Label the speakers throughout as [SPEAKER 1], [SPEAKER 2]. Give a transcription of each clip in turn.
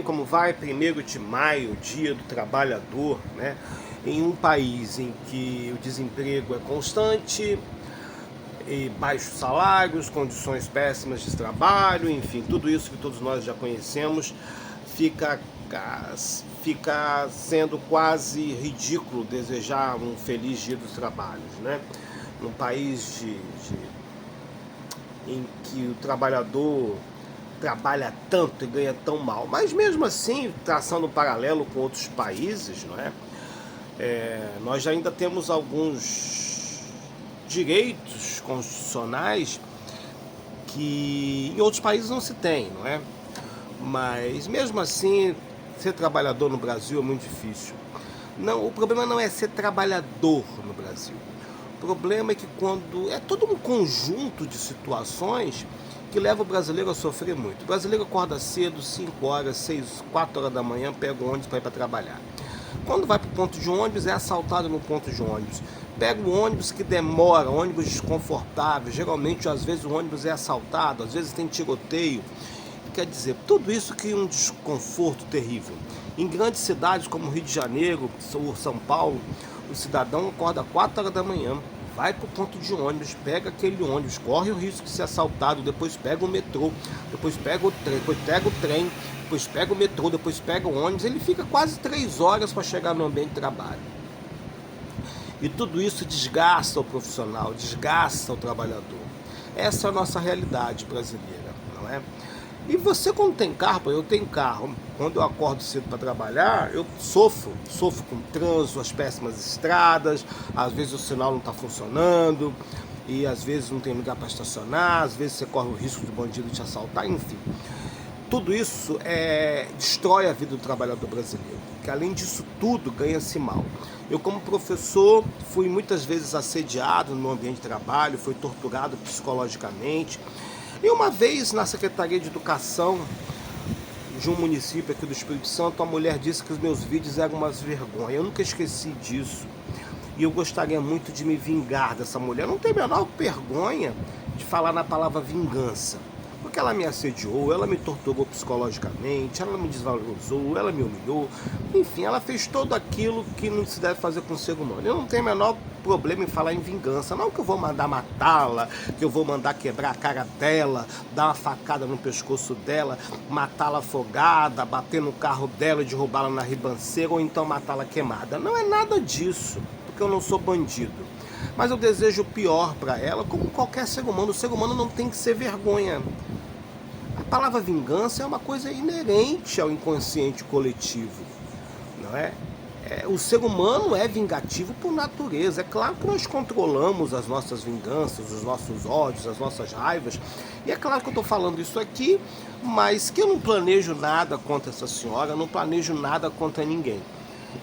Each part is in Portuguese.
[SPEAKER 1] Como vai 1º de maio, Dia do Trabalhador, né? Em um país em que o desemprego é constante, e baixos salários, condições péssimas de trabalho, enfim, tudo isso que todos nós já conhecemos, fica, fica sendo quase ridículo desejar um feliz Dia dos Trabalhos, né? Num país em que o trabalhador trabalha tanto e ganha tão mal. Mas mesmo assim, traçando um paralelo com outros países, não é? Nós ainda temos alguns direitos constitucionais que em outros países não se tem, não é? Mas mesmo assim, ser trabalhador no Brasil é muito difícil. Não, o problema não é ser trabalhador no Brasil. O problema é que quando é todo um conjunto de situações que leva o brasileiro a sofrer muito. O brasileiro acorda cedo, 5 horas, 6, 4 horas da manhã, pega o ônibus para ir para trabalhar. Quando vai para o ponto de ônibus, é assaltado no ponto de ônibus. Pega o ônibus que demora, ônibus desconfortável. Geralmente, às vezes, o ônibus é assaltado, às vezes tem tiroteio. Quer dizer, tudo isso cria um desconforto terrível. Em grandes cidades como Rio de Janeiro, São Paulo, o cidadão acorda 4 horas da manhã, vai para o ponto de ônibus, pega aquele ônibus, corre o risco de ser assaltado, depois pega o metrô, depois pega o trem, depois pega o metrô, depois pega o ônibus, ele fica quase 3 horas para chegar no ambiente de trabalho. E tudo isso desgasta o profissional, desgasta o trabalhador. Essa é a nossa realidade brasileira, não é? E você, quando tem carro, eu tenho carro, quando eu acordo cedo para trabalhar, eu sofro com o trânsito, as péssimas estradas, às vezes o sinal não está funcionando, e às vezes não tem lugar para estacionar, às vezes você corre o risco de bandido te assaltar, enfim. Tudo isso destrói a vida do trabalhador brasileiro, que além disso tudo ganha-se mal. Eu, como professor, fui muitas vezes assediado no meu ambiente de trabalho, fui torturado psicologicamente. E uma vez na Secretaria de Educação de um município aqui do Espírito Santo, a mulher disse que os meus vídeos eram umas vergonhas. Eu nunca esqueci disso. E eu gostaria muito de me vingar dessa mulher. Eu não tenho a menor vergonha de falar na palavra vingança. Porque ela me assediou, ela me torturou psicologicamente, ela me desvalorizou, ela me humilhou. Enfim, ela fez tudo aquilo que não se deve fazer com o ser humano. Eu não tenho o menor problema em falar em vingança. Não que eu vou mandar matá-la, que eu vou mandar quebrar a cara dela, dar uma facada no pescoço dela, matá-la afogada, bater no carro dela e derrubá-la na ribanceira, ou então matá-la queimada. Não é nada disso, porque eu não sou bandido. Mas eu desejo o pior para ela, como qualquer ser humano. O ser humano não tem que ser vergonha. A palavra vingança é uma coisa inerente ao inconsciente coletivo, não é? O ser humano é vingativo por natureza. É claro que nós controlamos as nossas vinganças, os nossos ódios, as nossas raivas. E é claro que eu estou falando isso aqui, mas que eu não planejo nada contra essa senhora, não planejo nada contra ninguém.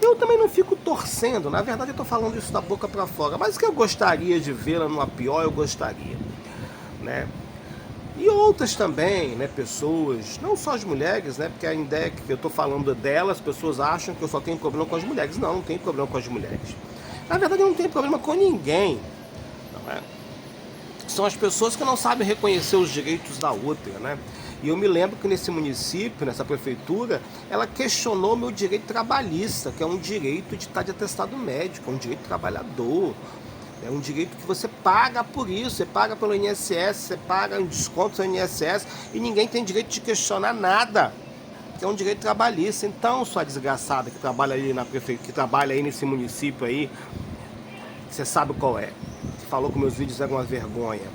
[SPEAKER 1] Eu também não fico torcendo, na verdade eu estou falando isso da boca para fora, mas que eu gostaria de vê-la numa pior, eu gostaria, né? E outras também, né, pessoas, não só as mulheres, né, porque a ideia que eu estou falando delas, as pessoas acham que eu só tenho problema com as mulheres. Não tenho problema com as mulheres. Na verdade eu não tenho problema com ninguém, não é? São as pessoas que não sabem reconhecer os direitos da outra, né? E eu me lembro que nesse município, nessa prefeitura, ela questionou meu direito trabalhista, que é um direito de estar de atestado médico, é um direito trabalhador, é um direito que você paga por isso, você paga pelo INSS, você paga um desconto no INSS e ninguém tem direito de questionar nada, que é um direito trabalhista. Então, sua desgraçada que trabalha aí na prefeitura, que trabalha aí nesse município aí, você sabe qual é, que falou que meus vídeos eram uma vergonha.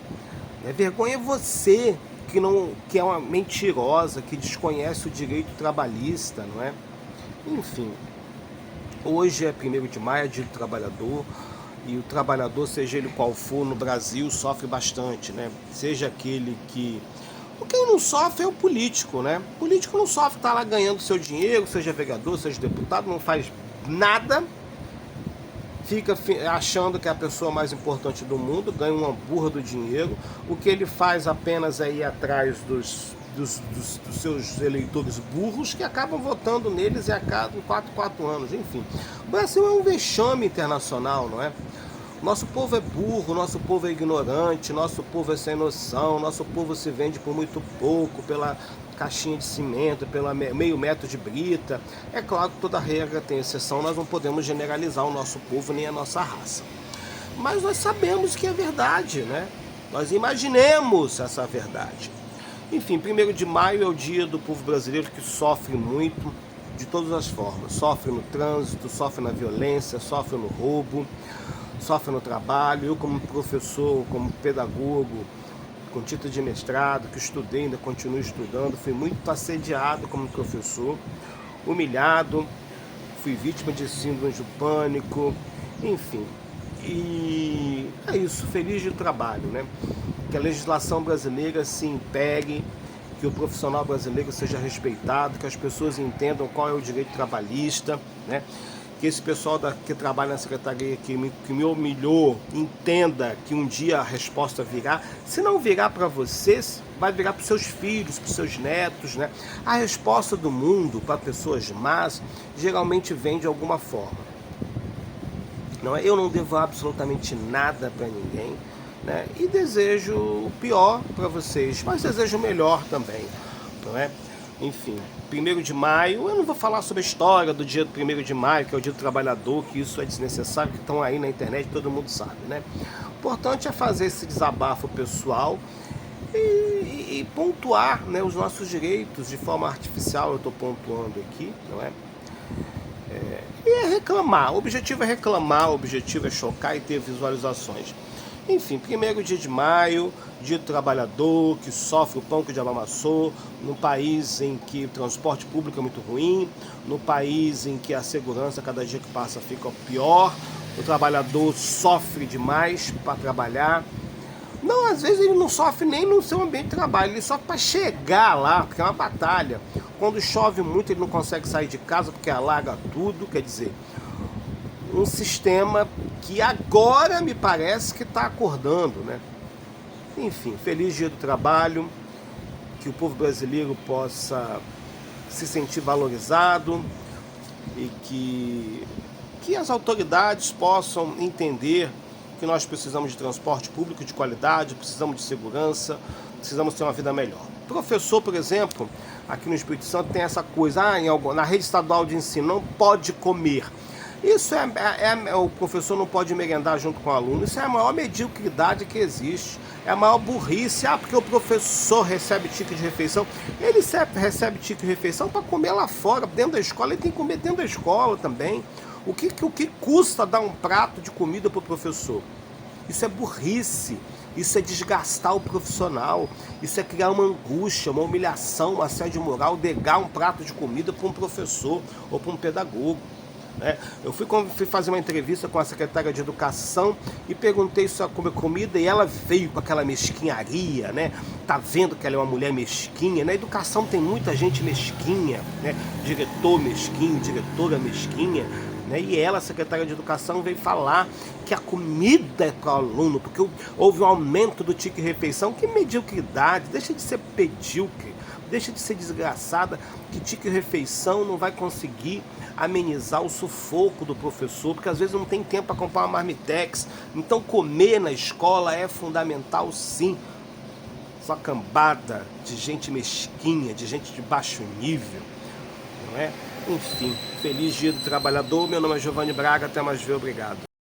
[SPEAKER 1] Vergonha é você que é uma mentirosa, que desconhece o direito trabalhista, não é? Enfim, hoje é 1º de maio, é Dia do Trabalhador, e o trabalhador, seja ele qual for, no Brasil sofre bastante, né? Seja aquele que... Quem não sofre é o político, né? O político não sofre, tá lá ganhando seu dinheiro, seja vereador, seja deputado, não faz nada, fica achando que é a pessoa mais importante do mundo, ganha uma burra do dinheiro. O que ele faz apenas é ir atrás dos seus eleitores burros, que acabam votando neles a cada 4 anos, enfim. O Brasil é um vexame internacional, não é? Nosso povo é burro, nosso povo é ignorante, nosso povo é sem noção, nosso povo se vende por muito pouco, pela caixinha de cimento, pela meio metro de brita. É claro que toda regra tem exceção, nós não podemos generalizar o nosso povo nem a nossa raça. Mas nós sabemos que é verdade, né? Nós imaginemos essa verdade. Enfim, 1º de maio é o dia do povo brasileiro que sofre muito, de todas as formas. Sofre no trânsito, sofre na violência, sofre no roubo, sofre no trabalho. Eu, como professor, como pedagogo, com título de mestrado, que estudei, ainda continuo estudando, fui muito assediado como professor, humilhado, fui vítima de síndrome do pânico, enfim. E é isso, feliz de trabalho, né? Que a legislação brasileira se impegue, que o profissional brasileiro seja respeitado, que as pessoas entendam qual é o direito trabalhista, né? Que esse pessoal que trabalha na secretaria que me humilhou entenda que um dia a resposta virá. Se não virar para vocês, vai virar para os seus filhos, para os seus netos, né? A resposta do mundo para pessoas más geralmente vem de alguma forma. Não é? Eu não devo absolutamente nada para ninguém, né? E desejo o pior para vocês, mas desejo o melhor também, não é? Enfim, 1º de maio, eu não vou falar sobre a história do dia do 1º de maio, que é o dia do trabalhador, que isso é desnecessário, que estão aí na internet, todo mundo sabe, né? O importante é fazer esse desabafo pessoal e pontuar, né, os nossos direitos de forma artificial. Eu estou pontuando aqui, não é? E é reclamar, o objetivo é reclamar, o objetivo é chocar e ter visualizações. Enfim, 1º de maio, dia do trabalhador que sofre o pão que o diabo amassou, num país em que o transporte público é muito ruim, no país em que a segurança cada dia que passa fica pior, o trabalhador sofre demais para trabalhar. Não, às vezes ele não sofre nem no seu ambiente de trabalho, ele sofre para chegar lá, porque é uma batalha. Quando chove muito ele não consegue sair de casa porque alaga tudo, quer dizer, um sistema que agora me parece que está acordando, né? Enfim, feliz dia do trabalho, que o povo brasileiro possa se sentir valorizado e que as autoridades possam entender que nós precisamos de transporte público de qualidade, precisamos de segurança, precisamos ter uma vida melhor. Professor, por exemplo, aqui no Espírito Santo tem essa coisa, na rede estadual de ensino não pode comer. Isso o professor não pode merendar junto com o aluno. Isso é a maior mediocridade que existe. É a maior burrice. Porque o professor recebe ticket de refeição. Ele recebe ticket de refeição para comer lá fora, dentro da escola. Ele tem que comer dentro da escola também. O que custa dar um prato de comida para o professor? Isso é burrice. Isso é desgastar o profissional. Isso é criar uma angústia, uma humilhação, um assédio moral, negar um prato de comida para um professor ou para um pedagogo. Eu fui fazer uma entrevista com a secretária de Educação e perguntei se ela come comida e ela veio com aquela mesquinharia, né? Tá vendo que ela é uma mulher mesquinha? Na educação tem muita gente mesquinha, né? Diretor mesquinho, diretora mesquinha, né? E ela, secretária de Educação, veio falar que a comida é para o aluno, porque houve um aumento do ticket refeição. Que mediocridade, deixa de ser medíocre. Deixa de ser desgraçada, que ticket refeição não vai conseguir amenizar o sufoco do professor, porque às vezes não tem tempo para comprar uma marmitex. Então comer na escola é fundamental, sim. Só cambada de gente mesquinha, de gente de baixo nível, não é? Enfim, feliz dia do trabalhador. Meu nome é Giovanni Braga, até mais ver, obrigado.